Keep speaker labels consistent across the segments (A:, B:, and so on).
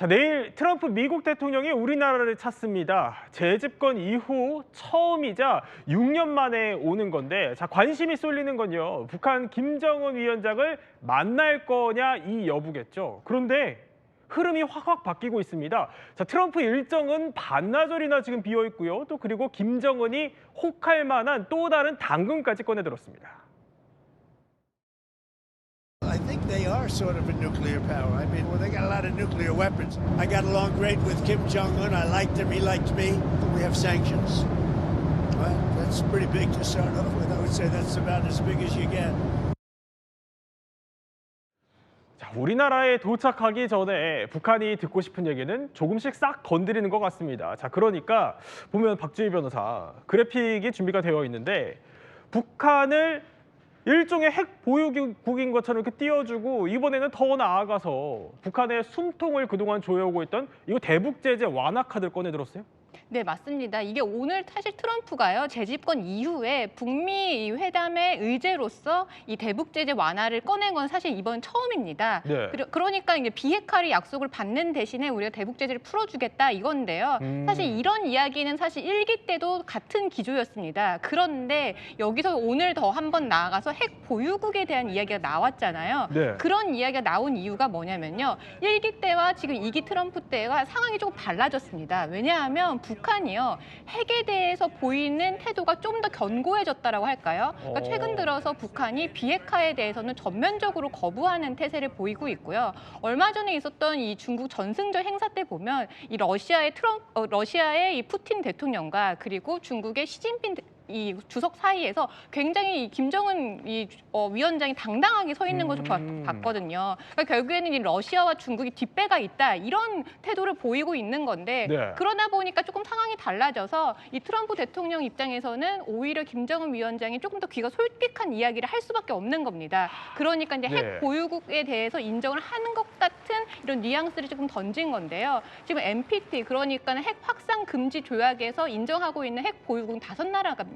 A: 자, 내일 트럼프 미국 대통령이 우리나라를 찾습니다. 재집권 이후 처음이자 6년 만에 오는 건데, 자, 관심이 쏠리는 건요. 북한 김정은 위원장을 만날 거냐 이 여부겠죠. 그런데 흐름이 확확 바뀌고 있습니다. 자, 트럼프 일정은 반나절이나 지금 비어 있고요. 또 그리고 김정은이 혹할 만한 또 다른 당근까지 꺼내들었습니다.
B: I think they are sort of a nuclear power. I mean, well, they got a lot of nuclear weapons. I got along great with Kim Jong-un. I liked him. He liked me. We have sanctions. Well, that's pretty big to start off with. I would say that's about as big as you get.
A: 자, 우리나라에 도착하기 전에 북한이 듣고 싶은 얘기는 조금씩 싹 건드리는 것 같습니다. 자, 그러니까 보면 박주희 변호사 그래픽이 준비가 되어 있는데 북한을 일종의 핵 보유국인 것처럼 이렇게 띄워주고 이번에는 더 나아가서 북한의 숨통을 그동안 조여오고 있던 이거 대북 제재 완화 카드를 꺼내들었어요?
C: 네, 맞습니다. 이게 오늘 사실 트럼프가요, 재집권 이후에 북미 회담의 의제로서 이 대북 제재 완화를 꺼낸 건 사실 이번 처음입니다.
A: 네.
C: 그러니까 이제 비핵화를 약속을 받는 대신에 우리가 대북 제재를 풀어주겠다 이건데요. 사실 이런 이야기는 사실 1기 때도 같은 기조였습니다. 그런데 여기서 오늘 더 한 번 나아가서 핵 보유국에 대한 이야기가 나왔잖아요.
A: 네.
C: 그런 이야기가 나온 이유가 뭐냐면요. 1기 때와 지금 2기 트럼프 때와 상황이 조금 달라졌습니다. 왜냐하면 북한이요, 핵에 대해서 보이는 태도가 좀 더 견고해졌다라고 할까요? 그러니까 최근 들어서 북한이 비핵화에 대해서는 전면적으로 거부하는 태세를 보이고 있고요. 얼마 전에 있었던 이 중국 전승절 행사 때 보면 이 러시아의 이 푸틴 대통령과 그리고 중국의 시진핑 이 주석 사이에서 굉장히 이 김정은 위원장이 당당하게 서 있는 것을 봤거든요. 그러니까 결국에는 이 러시아와 중국이 뒷배가 있다 이런 태도를 보이고 있는 건데
A: 네.
C: 그러다 보니까 조금 상황이 달라져서 이 트럼프 대통령 입장에서는 오히려 김정은 위원장이 조금 더 귀가 솔깃한 이야기를 할 수밖에 없는 겁니다. 그러니까 이제
A: 네.
C: 핵 보유국에 대해서 인정을 하는 것 같은 이런 뉘앙스를 조금 던진 건데요. 지금 NPT 그러니까 핵 확산 금지 조약에서 인정하고 있는 핵 보유국은 5나라가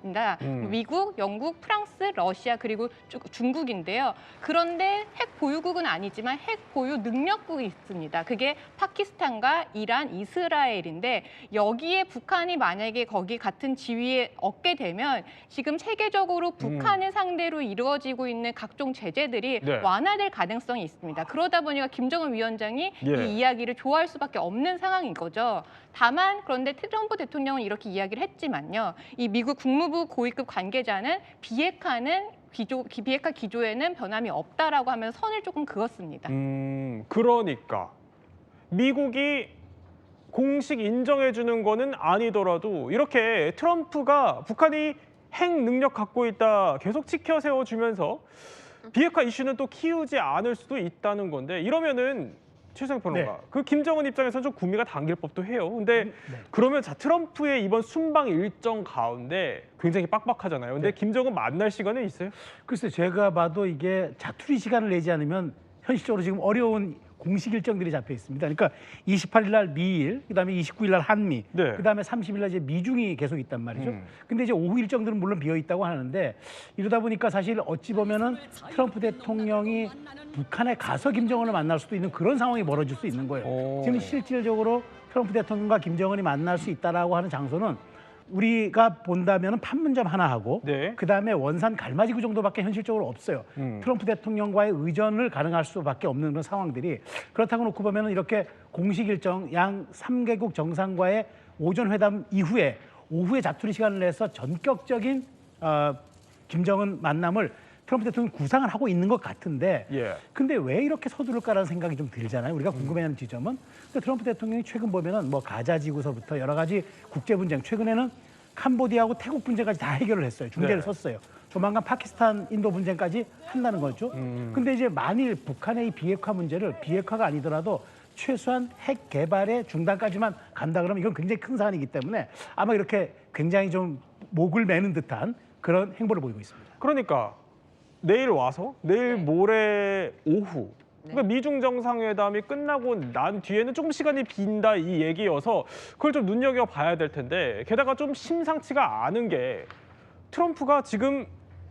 C: 미국, 영국, 프랑스, 러시아 그리고 중국인데요. 그런데 핵 보유국은 아니지만 핵 보유 능력국이 있습니다. 그게 파키스탄과 이란, 이스라엘인데 여기에 북한이 만약에 거기 같은 지위에 얻게 되면 지금 세계적으로 북한을 상대로 이루어지고 있는 각종 제재들이
A: 네.
C: 완화될 가능성이 있습니다. 그러다 보니까 김정은 위원장이
A: 예.
C: 이 이야기를 좋아할 수밖에 없는 상황인 거죠. 다만 그런데 트럼프 대통령은 이렇게 이야기를 했지만요. 이 미국 국무부 고위급 관계자는 비핵화 기조에는 변함이 없다라고 하면서 선을 조금 그었습니다.
A: 그러니까 미국이 공식 인정해 주는 거는 아니더라도 이렇게 트럼프가 북한이 핵 능력 갖고 있다 계속 지켜 세워 주면서 비핵화 이슈는 또 키우지 않을 수도 있다는 건데 이러면은 최수영 평론가,
D: 네.
A: 그 김정은 입장에서 좀 구미가 당길 법도 해요. 근데 그러면 자 트럼프의 이번 순방 일정 가운데 굉장히 빡빡하잖아요. 근데
D: 네.
A: 김정은 만날 시간은 있어요?
D: 글쎄 제가 봐도 이게 자투리 시간을 내지 않으면 현실적으로 지금 어려운 공식 일정들이 잡혀 있습니다. 그러니까 28일 날 미일, 그다음에 29일 날 한미,
A: 네.
D: 그다음에 30일 날 이제 미중이 계속 있단 말이죠. 근데 이제 오후 일정들은 물론 비어 있다고 하는데 이러다 보니까 사실 어찌 보면은 트럼프 대통령이 북한에 가서 김정은을 만날 수도 있는 그런 상황이 벌어질 수 있는 거예요. 지금 실질적으로 트럼프 대통령과 김정은이 만날 수 있다라고 하는 장소는 우리가 본다면 판문점 하나 하고
A: 네.
D: 그다음에 원산 갈마지구 정도밖에 현실적으로 없어요. 트럼프 대통령과의 의전을 가능할 수밖에 없는 그런 상황들이 그렇다고 놓고 보면 이렇게 공식 일정 양 3개국 정상과의 오전 회담 이후에 오후에 자투리 시간을 내서 전격적인 김정은 만남을 트럼프 대통령이 구상을 하고 있는 것 같은데
A: 예.
D: 근데 왜 이렇게 서두를까라는 생각이 좀 들잖아요. 우리가 궁금해하는 지점은 근데 트럼프 대통령이 최근 보면은 뭐 가자 지구서부터 여러 가지 국제 분쟁 최근에는 캄보디아하고 태국 분쟁까지 다 해결을 했어요. 중재를
A: 네.
D: 섰어요. 조만간 파키스탄 인도 분쟁까지 한다는 거죠. 근데 이제 만일 북한의 이 비핵화 문제를 비핵화가 아니더라도 최소한 핵 개발의 중단까지만 간다 그러면 이건 굉장히 큰 사안이기 때문에 아마 이렇게 굉장히 좀 목을 매는 듯한 그런 행보를 보이고 있습니다.
A: 그러니까 내일 와서 내일 모레 오후 그러니까 미중 정상회담이 끝나고 난 뒤에는 조금 시간이 빈다 이 얘기여서 그걸 좀 눈여겨봐야 될 텐데 게다가 좀 심상치가 않은 게 트럼프가 지금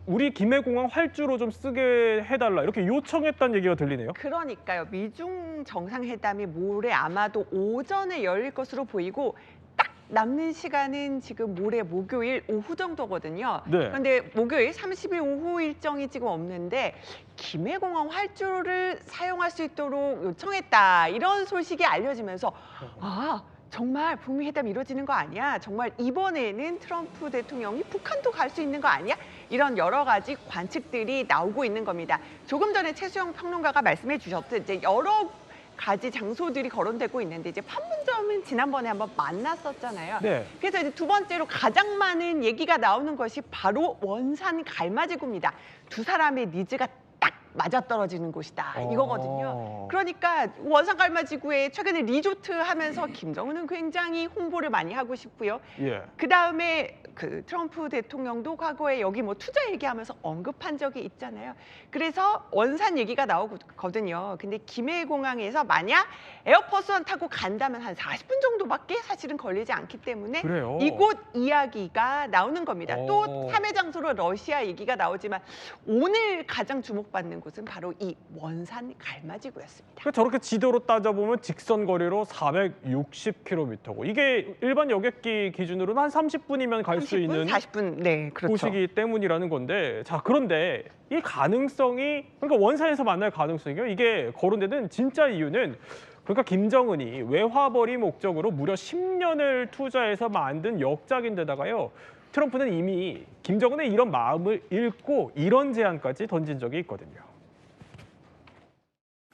A: 우리 김해공항 활주로 좀 쓰게 해달라 이렇게 요청했다는 얘기가 들리네요.
E: 그러니까요. 미중 정상회담이 모레 아마도 오전에 열릴 것으로 보이고 딱 남는 시간은 지금 모레 목요일 오후 정도거든요.
A: 네.
E: 그런데 목요일 30일 오후 일정이 지금 없는데 김해공항 활주로를 사용할 수 있도록 요청했다. 이런 소식이 알려지면서 아, 정말 북미 회담이 이루어지는 거 아니야? 정말 이번에는 트럼프 대통령이 북한도 갈 수 있는 거 아니야? 이런 여러 가지 관측들이 나오고 있는 겁니다. 조금 전에 최수영 평론가가 말씀해 주셨듯 이제 여러 가지 장소들이 거론되고 있는데 이제 판문점은 지난번에 한번 만났었잖아요.
A: 네.
E: 그래서 이제 두 번째로 가장 많은 얘기가 나오는 것이 바로 원산 갈마지구입니다. 두 사람의 니즈가 딱 맞아떨어지는 곳이다 이거거든요. 그러니까 원산 갈마지구에 최근에 리조트 하면서 김정은은 굉장히 홍보를 많이 하고 싶고요.
A: 예.
E: 그다음에 그 트럼프 대통령도 과거에 여기 뭐 투자 얘기하면서 언급한 적이 있잖아요. 그래서 원산 얘기가 나오거든요. 근데 김해공항에서 만약 에어포스원 타고 간다면 한 40분 정도밖에 사실은 걸리지 않기 때문에
A: 그래요?
E: 이곳 이야기가 나오는 겁니다.
A: 오.
E: 또 탐해 장소로 러시아 얘기가 나오지만 오늘 가장 주목받는 곳은 바로 이 원산 갈마지구였습니다.
A: 그러니까 저렇게 지도로 따져보면 직선 거리로 460km고 이게 일반 여객기 기준으로는 한 30분이면 갈 수
E: 30분,
A: 있는
E: 40분, 네, 그렇죠.
A: 곳이기 때문이라는 건데, 자 그런데 이 가능성이 그러니까 원산에서 만날 가능성이요. 이게 거론되는 진짜 이유는 그러니까 김정은이 외화벌이 목적으로 무려 10년을 투자해서 만든 역작인데다가요. 트럼프는 이미 김정은의 이런 마음을 읽고 이런 제안까지 던진 적이 있거든요.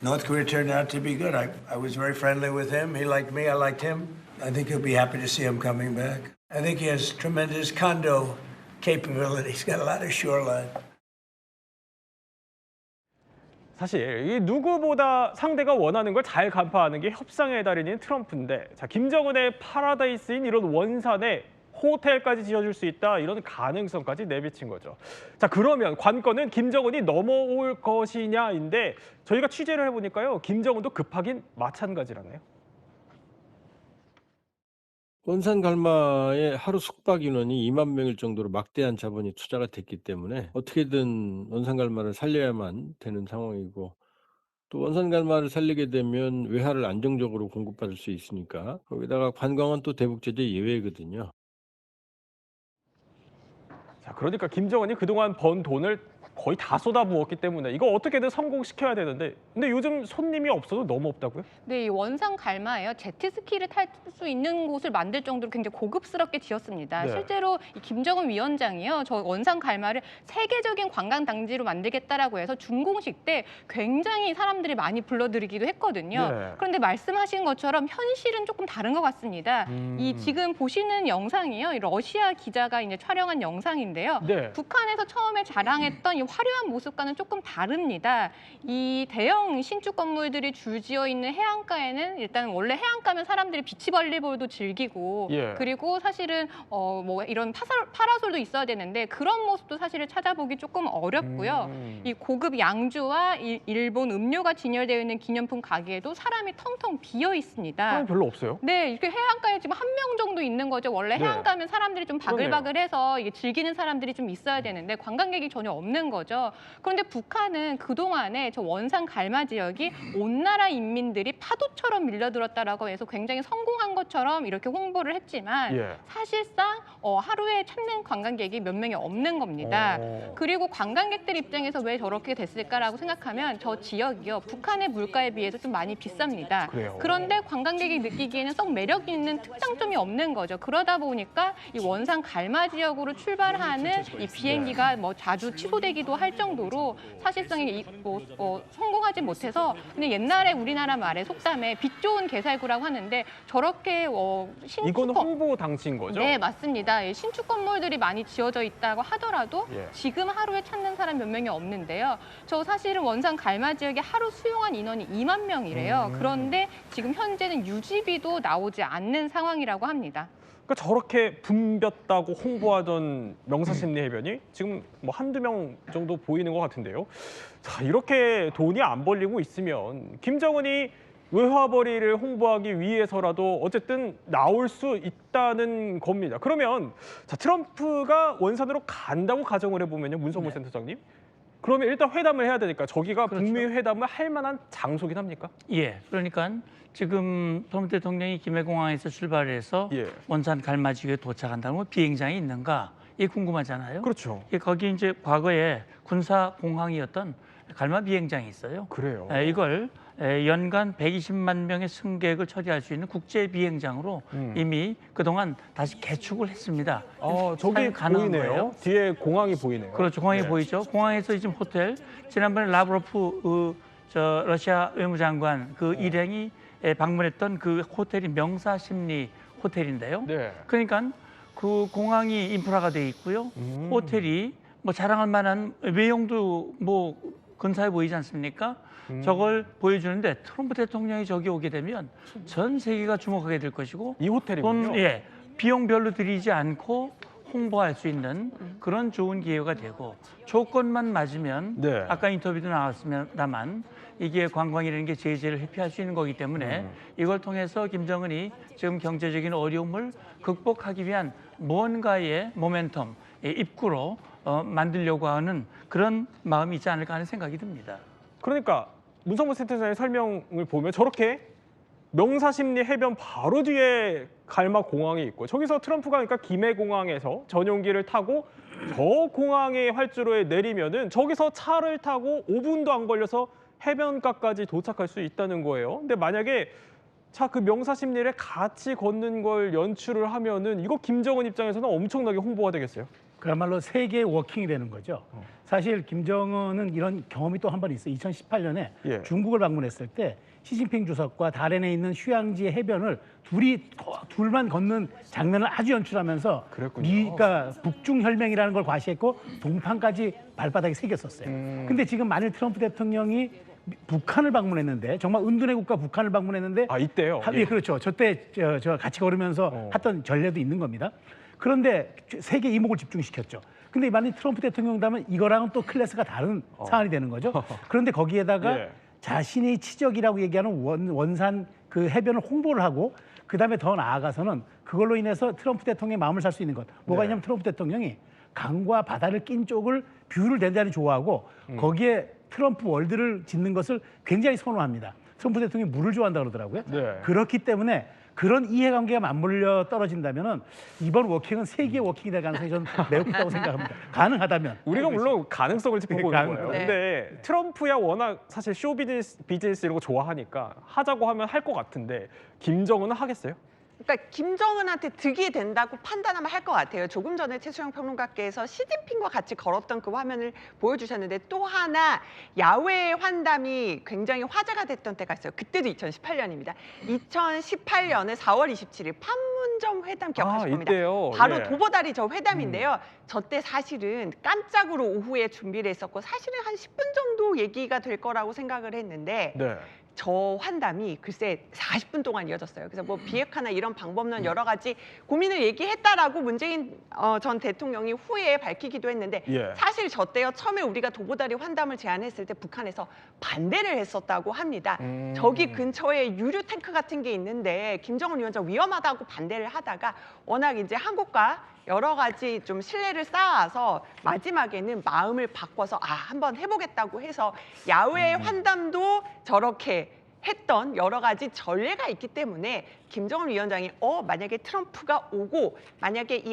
B: North Korea turned out to be good. I was very friendly with him. He liked me. I liked him. I think he'll be happy to see him coming back. I think he has tremendous condo capability. He's got a lot of shoreline.
A: 사실 이 누구보다 상대가 원하는 걸 잘 간파하는 게 협상의 달인인 트럼프인데, 자 김정은의 파라다이스인 이런 원산에 호텔까지 지어줄 수 있다 이런 가능성까지 내비친 거죠. 자 그러면 관건은 김정은이 넘어올 것이냐인데 저희가 취재를 해보니까요 김정은도 급하긴 마찬가지라네요.
F: 원산 갈마의 하루 숙박 인원이 2만 명일 정도로 막대한 자본이 투자가 됐기 때문에 어떻게든 원산 갈마를 살려야만 되는 상황이고, 또 원산 갈마를 살리게 되면 외화를 안정적으로 공급받을 수 있으니까 거기다가 관광은 또 대북제재 예외거든요.
A: 자 그러니까 김정은이 그동안 번 돈을 거의 다 쏟아부었기 때문에 이거 어떻게든 성공시켜야 되는데, 근데 요즘 손님이 없어도 너무 없다고요?
C: 네, 이 원산 갈마예요. 제트스키를 탈 수 있는 곳을 만들 정도로 굉장히 고급스럽게 지었습니다.
A: 네.
C: 실제로 이 김정은 위원장이요, 저 원산 갈마를 세계적인 관광 당지로 만들겠다라고 해서 준공식 때 굉장히 사람들이 많이 불러들이기도 했거든요.
A: 네.
C: 그런데 말씀하신 것처럼 현실은 조금 다른 것 같습니다. 이 지금 보시는 영상이요, 이 러시아 기자가 이제 촬영한 영상인데요.
A: 네.
C: 북한에서 처음에 자랑했던 이 화려한 모습과는 조금 다릅니다. 이 대형 신축 건물들이 줄지어 있는 해안가에는 일단 원래 해안가면 사람들이 비치 발리볼도 즐기고
A: 예.
C: 그리고 사실은 뭐 이런 파라솔도 있어야 되는데 그런 모습도 사실은 찾아보기 조금 어렵고요. 이 고급 양주와 일본 음료가 진열되어 있는 기념품 가게에도 사람이 텅텅 비어 있습니다.
A: 사람이 별로 없어요.
C: 네, 이렇게 해안가에 지금 한 명 정도 있는 거죠. 원래
A: 네.
C: 해안가면 사람들이 좀 바글바글해서 이게 즐기는 사람들이 좀 있어야 되는데 관광객이 전혀 없는 거죠. 그런데 북한은 그동안에 저 원산 갈마 지역이 온 나라 인민들이 파도처럼 밀려들었다라고 해서 굉장히 성공한 것처럼 이렇게 홍보를 했지만
A: 예.
C: 사실상 하루에 찾는 관광객이 몇 명이 없는 겁니다. 그리고 관광객들 입장에서 왜 저렇게 됐을까라고 생각하면 저 지역이요, 북한의 물가에 비해서 좀 많이 비쌉니다.
A: 그래요.
C: 그런데 관광객이 느끼기에는 썩 매력 있는 특장점이 없는 거죠. 그러다 보니까 이 원산 갈마 지역으로 출발하는 이 비행기가 뭐 자주 취소되기도 할 정도로 사실상 성공하지 못해서, 근데 옛날에 우리나라 말에 속담에 빛 좋은 개살구라고 하는데 저렇게
A: 이건 홍보 당시인 거죠?
C: 네, 맞습니다. 예, 신축 건물들이 많이 지어져 있다고 하더라도
A: 예.
C: 지금 하루에 찾는 사람 몇 명이 없는데요. 저 사실은 원산 갈마 지역에 하루 수용한 인원이 2만 명이래요. 그런데 지금 현재는 유지비도 나오지 않는 상황이라고 합니다.
A: 그러니까 저렇게 붐볐다고 홍보하던 명사심리 해변이 지금 뭐 한두 명 정도 보이는 것 같은데요. 자, 이렇게 돈이 안 벌리고 있으면 김정은이 외화벌이를 홍보하기 위해서라도 어쨌든 나올 수 있다는 겁니다. 그러면 자, 트럼프가 원산으로 간다고 가정을 해보면요, 문성무 센터장님. 그러면 일단 회담을 해야 되니까 저기가
G: 그렇죠.
A: 북미 회담을 할 만한 장소긴 합니까?
G: 예, 그러니까 지금 트럼프 대통령이 김해공항에서 출발해서
A: 예.
G: 원산 갈마지구에 도착한다면 비행장이 있는가? 이게 궁금하잖아요.
A: 그렇죠.
G: 예, 거기 이제 과거에 군사 공항이었던 갈마 비행장이 있어요.
A: 그래요.
G: 이걸 연간 120만 명의 승객을 처리할 수 있는 국제 비행장으로 이미 그동안 다시 개축을 했습니다.
A: 저기
G: 사용 가능한
A: 보이네요.
G: 거예요.
A: 뒤에 공항이 보이네요.
G: 그렇죠. 공항이
A: 네.
G: 보이죠. 공항에서 지금 호텔 지난번에 라브로프 러시아 외무장관 그 일행이 방문했던 그 호텔이 명사심리 호텔인데요.
A: 네.
G: 그러니까 그 공항이 인프라가 돼 있고요. 호텔이 뭐 자랑할 만한 외형도 뭐 근사해 보이지 않습니까? 저걸 보여주는데 트럼프 대통령이 저기 오게 되면 전 세계가 주목하게 될 것이고
A: 이 호텔이군요.
G: 비용 별로 들이지 않고 홍보할 수 있는 그런 좋은 기회가 되고 조건만 맞으면
A: 네.
G: 아까 인터뷰도 나왔습니다만 이게 관광이라는 게 제재를 회피할 수 있는 거기 때문에 이걸 통해서 김정은이 지금 경제적인 어려움을 극복하기 위한 무언가의 모멘텀, 입구로 만들려고 하는 그런 마음이 있지 않을까 하는 생각이 듭니다.
A: 그러니까 문성무 센터장의 설명을 보면 저렇게 명사심리 해변 바로 뒤에 갈마 공항이 있고 저기서 트럼프가 그러니까 김해공항에서 전용기를 타고 저 공항의 활주로에 내리면은 저기서 차를 타고 5분도 안 걸려서 해변가까지 도착할 수 있다는 거예요. 근데 만약에 자, 그 명사심리를 같이 걷는 걸 연출을 하면은 이거 김정은 입장에서는 엄청나게 홍보가 되겠어요.
D: 그야말로 세계 워킹이 되는 거죠. 사실 김정은은 이런 경험이 또 한 번 있어요. 2018년에
A: 예.
D: 중국을 방문했을 때 시진핑 주석과 다롄에 있는 휴양지 해변을 둘만 걷는 장면을 아주 연출하면서
A: 그랬군요.
D: 그러니까 북중 혈맹이라는 걸 과시했고 동판까지 발바닥에 새겼었어요. 근데 지금 만일 트럼프 대통령이 북한을 방문했는데 정말 은둔의 국가 북한을 방문했는데
A: 이때요?
D: 예, 그렇죠. 저때 저 같이 걸으면서 했던 전례도 있는 겁니다. 그런데 세계 이목을 집중시켰죠. 근데 만약 트럼프 대통령이라면 이거랑은 또 클래스가 다른 상황이 되는 거죠. 그런데 거기에다가
A: 예.
D: 자신의 치적이라고 얘기하는 원산 그 해변을 홍보를 하고 그다음에 더 나아가서는 그걸로 인해서 트럼프 대통령의 마음을 살 수 있는 것. 뭐가
A: 네.
D: 있냐면 트럼프 대통령이 강과 바다를 낀 쪽을 뷰를 대단히 좋아하고 거기에 트럼프 월드를 짓는 것을 굉장히 선호합니다. 트럼프 대통령이 물을 좋아한다고 그러더라고요.
A: 네.
D: 그렇기 때문에 그런 이해관계가 맞물려 떨어진다면은 이번 워킹은 세계 워킹이 될 가능성이 저는 매우 크다고 생각합니다. 가능하다면.
A: 우리가 물론 가능성을 짚어보는
D: 가능-
A: 거예요.
E: 네.
A: 근데 트럼프야 워낙 사실 쇼 비즈니스 이런 거 좋아하니까 하자고 하면 할 것 같은데 김정은은 하겠어요?
E: 그러니까 김정은한테 득이 된다고 판단하면 할 것 같아요. 조금 전에 최수영 평론가께서 시진핑과 같이 걸었던 그 화면을 보여주셨는데 또 하나 야외 환담이 굉장히 화제가 됐던 때가 있어요. 그때도 2018년입니다. 2018년에 4월 27일 판문점 회담 기억하실 겁니다.
A: 이때요.
E: 바로
A: 예.
E: 도보다리 저 회담인데요. 저 때 사실은 깜짝으로 오후에 준비를 했었고 사실은 한 10분 정도 얘기가 될 거라고 생각을 했는데
A: 네.
E: 저 환담이 글쎄 40분 동안 이어졌어요. 그래서 뭐 비핵화나 이런 방법론 여러 가지 고민을 얘기했다라고 문재인 전 대통령이 후에 밝히기도 했는데
A: 예.
E: 사실 저 때요 처음에 우리가 도보다리 환담을 제안했을 때 북한에서 반대를 했었다고 합니다. 저기 근처에 유류 탱크 같은 게 있는데 김정은 위원장 위험하다고 반대를 하다가 워낙 이제 한국과 여러 가지 좀 신뢰를 쌓아서 마지막에는 마음을 바꿔서 한번 해보겠다고 해서 야외 환담도 저렇게 했던 여러 가지 전례가 있기 때문에 김정은 위원장이 만약에 트럼프가 오고 만약에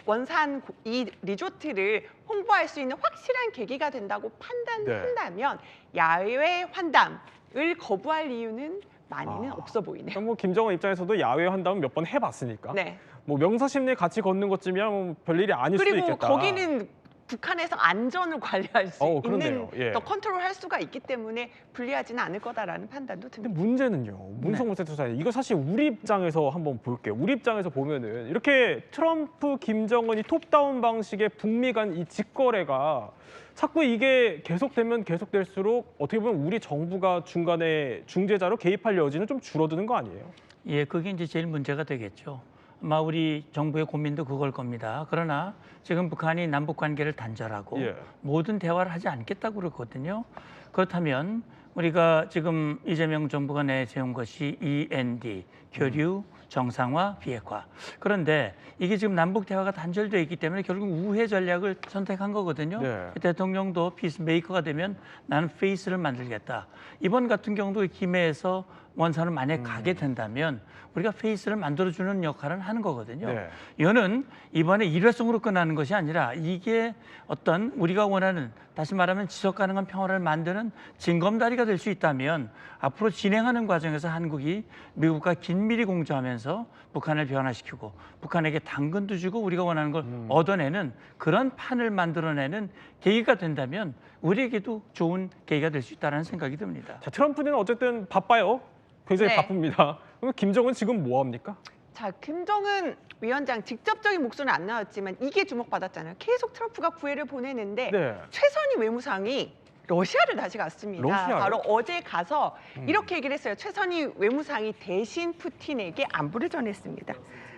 E: 원산 이 리조트를 홍보할 수 있는 확실한 계기가 된다고 판단한다면 야외 환담을 거부할 이유는 많이는 없어 보이네요.
A: 그럼 뭐 김정은 입장에서도 야외 환담은 몇 번 해봤으니까.
E: 네.
A: 뭐 명사심리 같이 걷는 것쯤이야 뭐 별일이 아닐 수도
E: 그리고
A: 있겠다.
E: 거기는 북한에서 안전을 관리할 수 있는
A: 그렇네요. 예.
E: 더 컨트롤할 수가 있기 때문에 불리하지는 않을 거다라는 판단도
A: 근데
E: 듭니다.
A: 문제는요. 문성무 센터장님 이거 사실 우리 입장에서 한번 볼게요. 우리 입장에서 보면은 이렇게 트럼프, 김정은이 톱다운 방식의 북미 간 이 직거래가 자꾸 이게 계속되면 계속될수록 어떻게 보면 우리 정부가 중간에 중재자로 개입할 여지는 좀 줄어드는 거 아니에요?
G: 예, 그게 이제 제일 문제가 되겠죠. 아마 우리 정부의 고민도 그걸 겁니다. 그러나 지금 북한이 남북 관계를 단절하고
A: 예.
G: 모든 대화를 하지 않겠다고 그러거든요. 그렇다면 우리가 지금 이재명 정부가 내세운 것이 END, 교류, 정상화, 비핵화. 그런데 이게 지금 남북 대화가 단절되어 있기 때문에 결국 우회 전략을 선택한 거거든요.
A: 네.
G: 대통령도 피스메이커가 되면 나는 페이스를 만들겠다. 이번 같은 경우도 김해에서 원산을 만약에 가게 된다면 우리가 페이스를 만들어주는 역할을 하는 거거든요.
A: 네.
G: 이거는 이번에 일회성으로 끝나는 것이 아니라 이게 어떤 우리가 원하는 다시 말하면 지속 가능한 평화를 만드는 징검다리가 될 수 있다면 앞으로 진행하는 과정에서 한국이 미국과 긴밀히 공조하면서 북한을 변화시키고 북한에게 당근도 주고 우리가 원하는 걸 얻어내는 그런 판을 만들어내는 계기가 된다면 우리에게도 좋은 계기가 될 수 있다는 생각이 듭니다.
A: 자, 트럼프는 어쨌든 바빠요. 굉장히
E: 네.
A: 바쁩니다. 그럼 김정은 지금 뭐 합니까?
E: 자, 김정은 위원장 직접적인 목소리는 안 나왔지만 이게 주목받았잖아요. 계속 트럼프가 구애를 보내는데
A: 네.
E: 최선희 외무상이 러시아를 다시 갔습니다.
A: 러시아요?
E: 바로 어제 가서 이렇게 얘기를 했어요. 최선희 외무상이 대신 푸틴에게 안부를 전했습니다.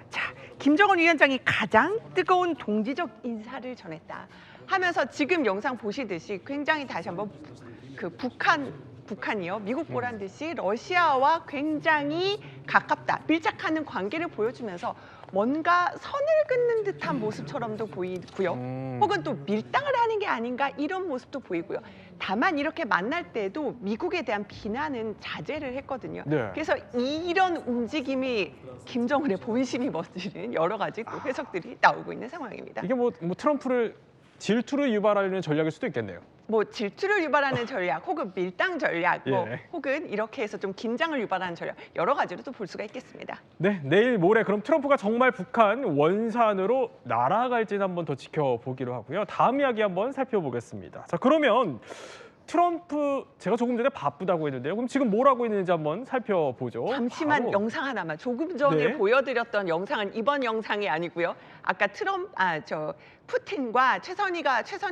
E: 자, 김정은 위원장이 가장 뜨거운 동지적 인사를 전했다 하면서 지금 영상 보시듯이 굉장히 다시 한번 그 북한이요. 미국 보란 듯이 러시아와 굉장히 가깝다, 밀착하는 관계를 보여주면서 뭔가 선을 긋는 듯한 모습처럼도 보이고요. 혹은 또 밀당을 하는 게 아닌가 이런 모습도 보이고요. 다만 이렇게 만날 때도 미국에 대한 비난은 자제를 했거든요.
A: 네.
E: 그래서 이런 움직임이 김정은의 본심이 뭔지는 여러 가지 또 해석들이 나오고 있는 상황입니다.
A: 이게 뭐 트럼프를 질투를 유발하려는 전략일 수도 있겠네요.
E: 뭐 질투를 유발하는 전략, 혹은 밀당 전략, 뭐
A: 예.
E: 혹은 이렇게 해서 좀 긴장을 유발하는 전략 여러 가지로 또 볼 수가 있겠습니다.
A: 네, 내일 모레 그럼 트럼프가 정말 북한 원산으로 날아갈지는 한번 더 지켜보기로 하고요. 다음 이야기 한번 살펴보겠습니다. 자, 그러면 트럼프 제가 조금 전에 바쁘다고 했는데요. 그럼 지금 뭘 하고 있는지 한번 살펴보죠.
E: 잠시만
A: 바로.
E: 영상 하나만 조금 전에
A: 네.
E: 보여드렸던 영상은 이번 영상이 아니고요. 아까 푸틴과 최선희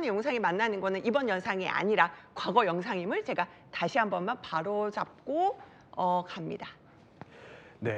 E: 영상이 만나는 거는 이번 영상이 아니라 과거 영상임을 제가 다시 한 번만 바로 잡고 갑니다.
A: 네.